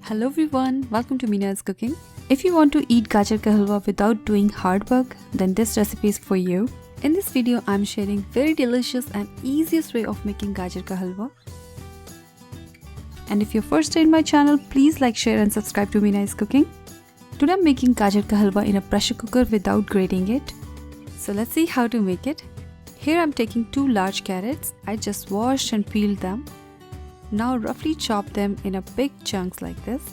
Hello everyone, welcome to Bina's cooking. If you want to eat Gajar Halwa without doing hard work, then this recipe is for you. In this video, I'm sharing very delicious and easiest way of making Gajar Halwa. And if you're first time in my channel, please like, share and subscribe to Bina's cooking. Today I'm making Gajar Halwa in a pressure cooker without grating it. So let's see how to make it. Here I'm taking 2 large carrots. I just washed and peeled them. Now roughly chop them in a big chunks like this.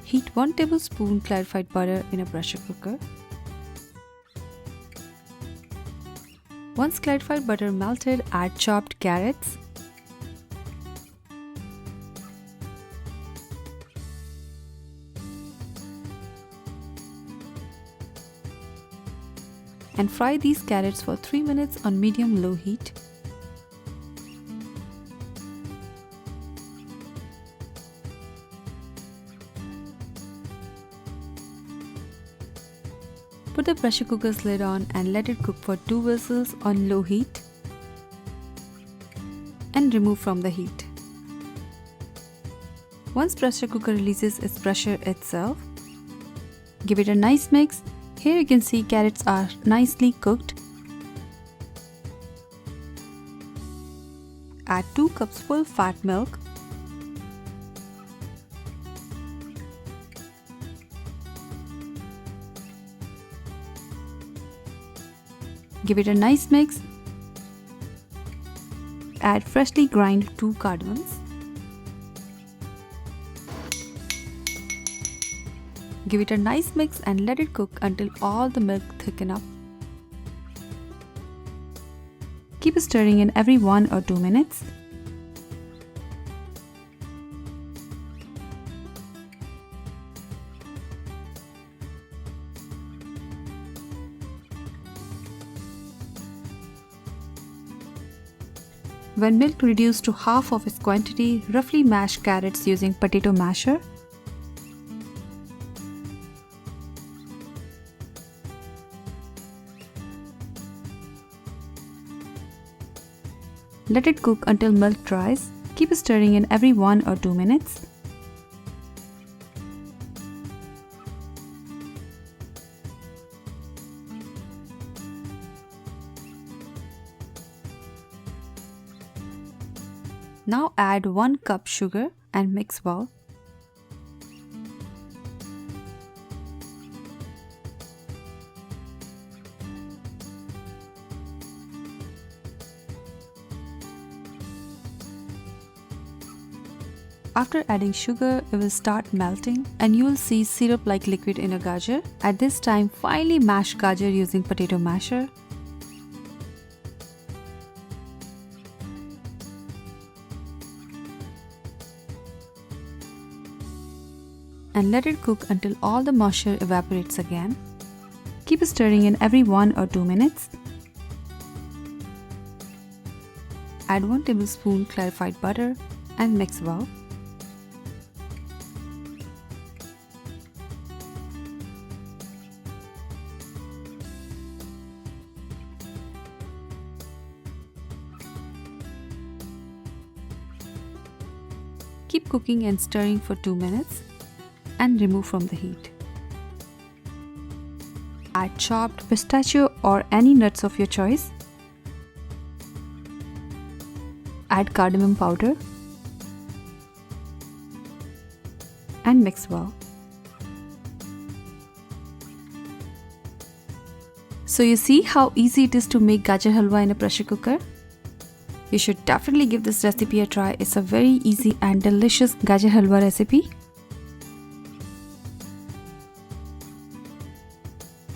Heat 1 tablespoon clarified butter in a pressure cooker. Once clarified butter melted, add chopped carrots. And fry these carrots for 3 minutes on medium-low heat. Put the pressure cooker's lid on and let it cook for 2 whistles on low heat and remove from the heat. Once pressure cooker releases its pressure itself, give it a nice mix. Here you can see carrots are nicely cooked. Add 2 cups full fat milk. Give it a nice mix. Add freshly ground 2 cardamoms. Give it a nice mix and let it cook until all the milk thicken up. Keep stirring in every 1 or 2 minutes. When milk reduced to half of its quantity, roughly mash carrots using potato masher. Let it cook until milk dries. Keep stirring in every 1 or 2 minutes. Now add 1 cup sugar and mix well. After adding sugar, it will start melting and you will see syrup-like liquid in a gajar. At this time, finely mash gajar using potato masher. And let it cook until all the moisture evaporates again. Keep stirring in every 1 or 2 minutes. Add 1 tablespoon clarified butter and mix well. Keep cooking and stirring for 2 minutes and remove from the heat. Add chopped pistachio or any nuts of your choice. Add cardamom powder and mix well. So you see how easy it is to make Gajar Halwa in a pressure cooker? You should definitely give this recipe a try. It's a very easy and delicious Gajar Halwa recipe.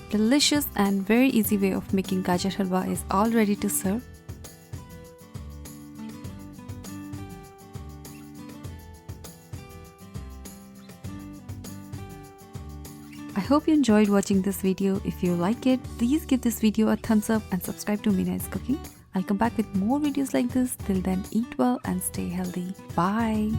Delicious and very easy way of making Gajar Halwa is all ready to serve. I hope you enjoyed watching this video. If you like it, please give this video a thumbs up and subscribe to Bina's Cooking. I'll come back with more videos like this. Till then, eat well and stay healthy. Bye.